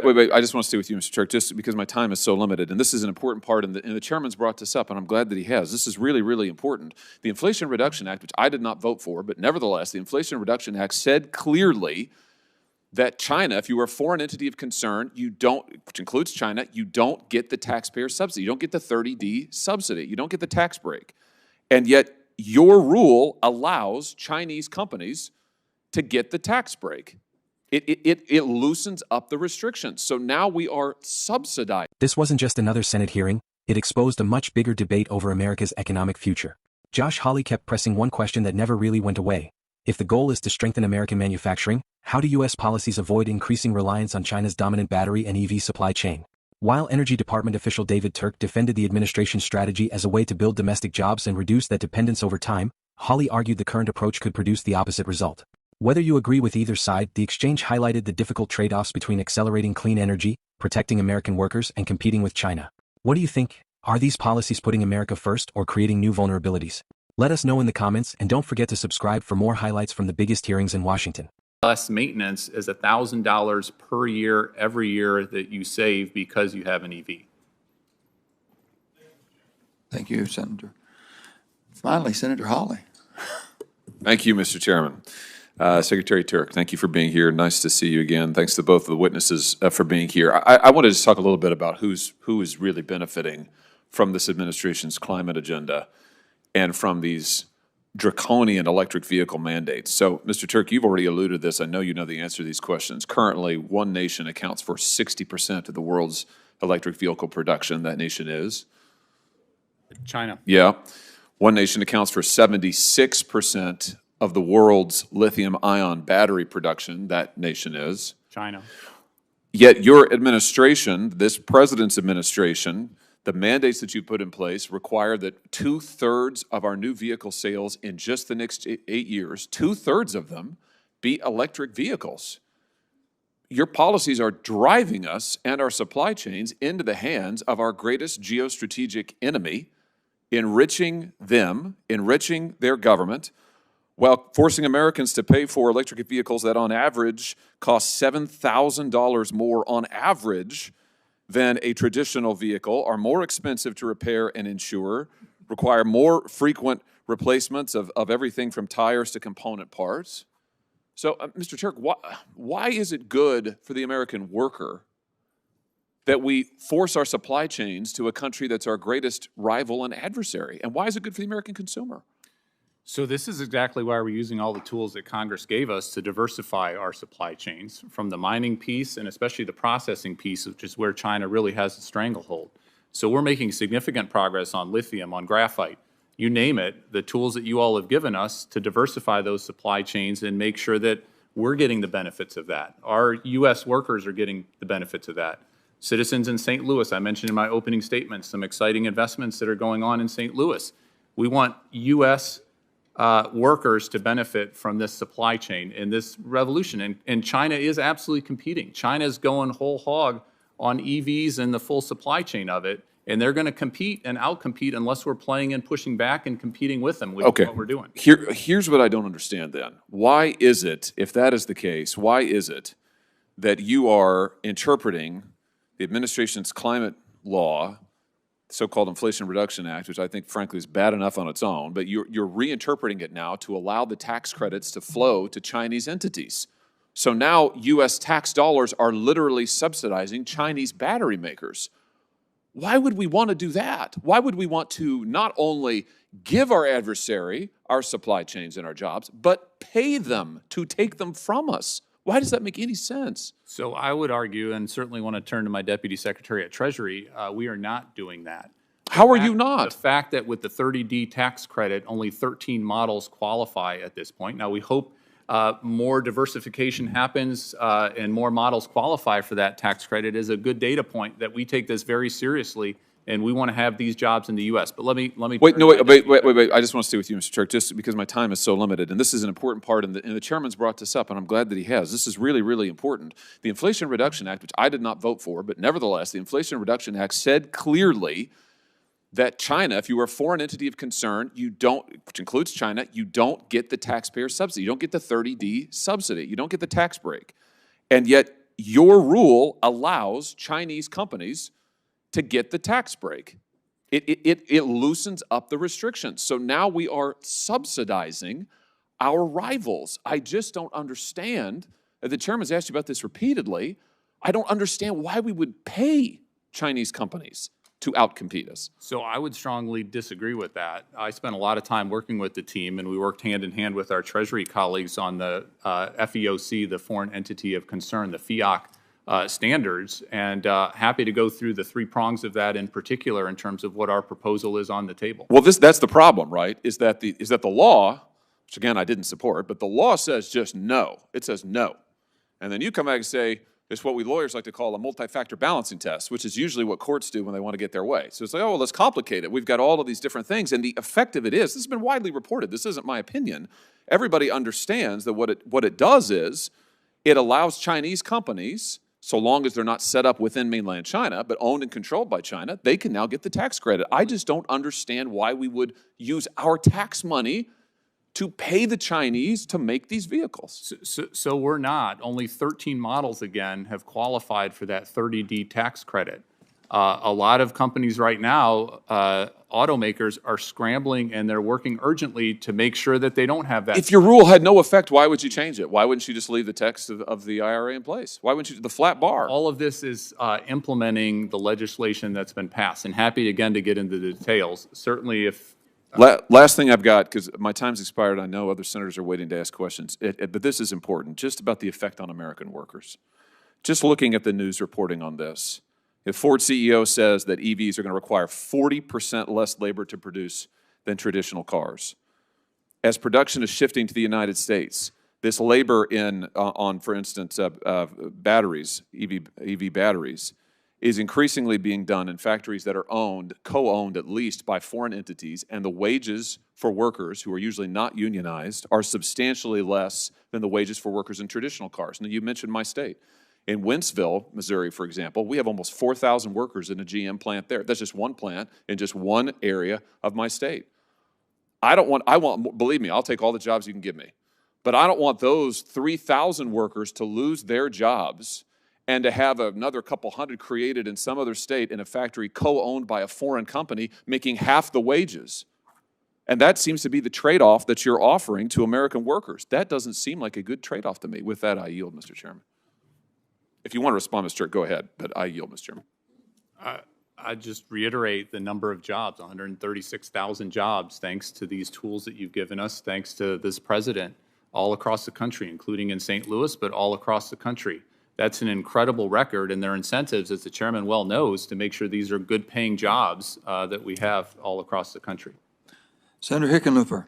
Wait. I just want to stay with you, Mr. Turk, just because my time is so limited. And this is an important part, and the chairman's brought this up, and I'm glad that he has. This is really, really important. The Inflation Reduction Act, which I did not vote for, but nevertheless, the Inflation Reduction Act said clearly that China, if you are a foreign entity of concern, you don't, which includes China, you don't get the taxpayer subsidy. You don't get the 30D subsidy. You don't get the tax break. And yet, your rule allows Chinese companies to get the tax break. It loosens up the restrictions. So now we are subsidized. This wasn't just another Senate hearing, it exposed a much bigger debate over America's economic future. Josh Hawley kept pressing one question that never really went away. If the goal is to strengthen American manufacturing, how do U.S. policies avoid increasing reliance on China's dominant battery and EV supply chain? While Energy Department official David Turk defended the administration's strategy as a way to build domestic jobs and reduce that dependence over time, Hawley argued the current approach could produce the opposite result. Whether you agree with either side, the exchange highlighted the difficult trade-offs between accelerating clean energy, protecting American workers, and competing with China. What do you think? Are these policies putting America first or creating new vulnerabilities? Let us know in the comments, and don't forget to subscribe for more highlights from the biggest hearings in Washington. Less maintenance is $1,000 per year every year that you save because you have an EV. Thank you, Senator. Finally, Senator Hawley. Thank you, Mr. Chairman. Secretary Turk, thank you for being here. Nice to see you again. Thanks to both of the witnesses for being here. I wanted to talk a little bit about who is really benefiting from this administration's climate agenda and from these draconian electric vehicle mandates. So, Mr. Turk, you've already alluded to this. I know you know the answer to these questions. Currently, one nation accounts for 60% of the world's electric vehicle production. That nation is? China. Yeah. One nation accounts for 76% of the world's lithium-ion battery production. That nation is? China. Yet your administration, this president's administration, the mandates that you put in place require that 2/3 of our new vehicle sales in just the next 8 years, 2/3 of them be electric vehicles. Your policies are driving us and our supply chains into the hands of our greatest geostrategic enemy, enriching them, enriching their government, while forcing Americans to pay for electric vehicles that on average cost $7,000 more on average than a traditional vehicle, are more expensive to repair and insure, require more frequent replacements of everything from tires to component parts. So, Mr. Turk, why is it good for the American worker that we force our supply chains to a country that's our greatest rival and adversary? And why is it good for the American consumer? So this is exactly why we're using all the tools that Congress gave us to diversify our supply chains, from the mining piece and especially the processing piece, which is where China really has a stranglehold. So we're making significant progress on lithium, on graphite, you name it, the tools that you all have given us to diversify those supply chains and make sure that we're getting the benefits of that. Our U.S. workers are getting the benefits of that. Citizens in St. Louis, I mentioned in my opening statement some exciting investments that are going on in St. Louis. We want U.S. Workers to benefit from this supply chain and this revolution. And China is absolutely competing. China is going whole hog on EVs and the full supply chain of it. And they're going to compete and outcompete unless we're playing and pushing back and competing with them, which is what we're doing. Here's what I don't understand then. Why is it, if that is the case, why is it that you are interpreting the administration's climate law, so-called Inflation Reduction Act, which I think, frankly, is bad enough on its own, but you're reinterpreting it now to allow the tax credits to flow to Chinese entities. So now U.S. tax dollars are literally subsidizing Chinese battery makers. Why would we want to do that? Why would we want to not only give our adversary our supply chains and our jobs, but pay them to take them from us? Why does that make any sense? So I would argue, and certainly want to turn to my Deputy Secretary at Treasury, we are not doing that. How are you not? The fact that with the 30D tax credit, only 13 models qualify at this point. Now, we hope more diversification happens and more models qualify for that tax credit is a good data point that we take this very seriously, and we want to have these jobs in the U.S. But let me wait. I just want to stay with you, Mr. Turk, just because my time is so limited, and this is an important part, and the chairman's brought this up, and I'm glad that he has. This is really, really important. The Inflation Reduction Act, which I did not vote for, but nevertheless, the Inflation Reduction Act said clearly that China, if you are a foreign entity of concern, you don't, which includes China, you don't get the taxpayer subsidy. You don't get the 30D subsidy. You don't get the tax break. And yet your rule allows Chinese companies to get the tax break. It loosens up the restrictions. So now we are subsidizing our rivals. I just don't understand. The chairman's asked you about this repeatedly. I don't understand why we would pay Chinese companies to outcompete us. So I would strongly disagree with that. I spent a lot of time working with the team, and we worked hand in hand with our Treasury colleagues on the FEOC, the Foreign Entity of Concern, the FEOC standards, and happy to go through the three prongs of that in particular in terms of what our proposal is on the table. Well, that's the problem, right? Is that the law, which again I didn't support, but the law says just no. It says no. And then you come back and say, it's what we lawyers like to call a multi-factor balancing test, which is usually what courts do when they want to get their way. So it's like, oh, well, let's complicate it. We've got all of these different things. And the effect of it is, this has been widely reported. This isn't my opinion. Everybody understands that what it does is it allows Chinese companies, so long as they're not set up within mainland China, but owned and controlled by China, they can now get the tax credit. I just don't understand why we would use our tax money to pay the Chinese to make these vehicles. So we're not. Only 13 models, again, have qualified for that 30D tax credit. A lot of companies right now, automakers, are scrambling and they're working urgently to make sure that they don't have that. If your rule had no effect, why would you change it? Why wouldn't you just leave the text of the IRA in place? Why wouldn't you, the flat bar? All of this is implementing the legislation that's been passed, and happy again to get into the details. Certainly if Last thing I've got, because my time's expired, I know other senators are waiting to ask questions, but this is important, just about the effect on American workers. Just looking at the news reporting on this, the Ford CEO says that EVs are going to require 40% less labor to produce than traditional cars. As production is shifting to the United States, this labor on, for instance, batteries, EV batteries, is increasingly being done in factories that are co-owned at least by foreign entities, and the wages for workers who are usually not unionized are substantially less than the wages for workers in traditional cars. Now, you mentioned my state. In Wentzville, Missouri, for example, we have almost 4,000 workers in a GM plant there. That's just one plant in just one area of my state. Believe me, I'll take all the jobs you can give me. But I don't want those 3,000 workers to lose their jobs and to have another couple hundred created in some other state in a factory co-owned by a foreign company making half the wages. And that seems to be the trade-off that you're offering to American workers. That doesn't seem like a good trade-off to me. With that, I yield, Mr. Chairman. If you want to respond, Mr. Turk, go ahead, but I yield, Mr. Chairman. I just reiterate the number of jobs, 136,000 jobs, thanks to these tools that you've given us, thanks to this president, all across the country, including in St. Louis, but all across the country. That's an incredible record, and there are incentives, as the chairman well knows, to make sure these are good-paying jobs that we have all across the country. Senator Hickenlooper.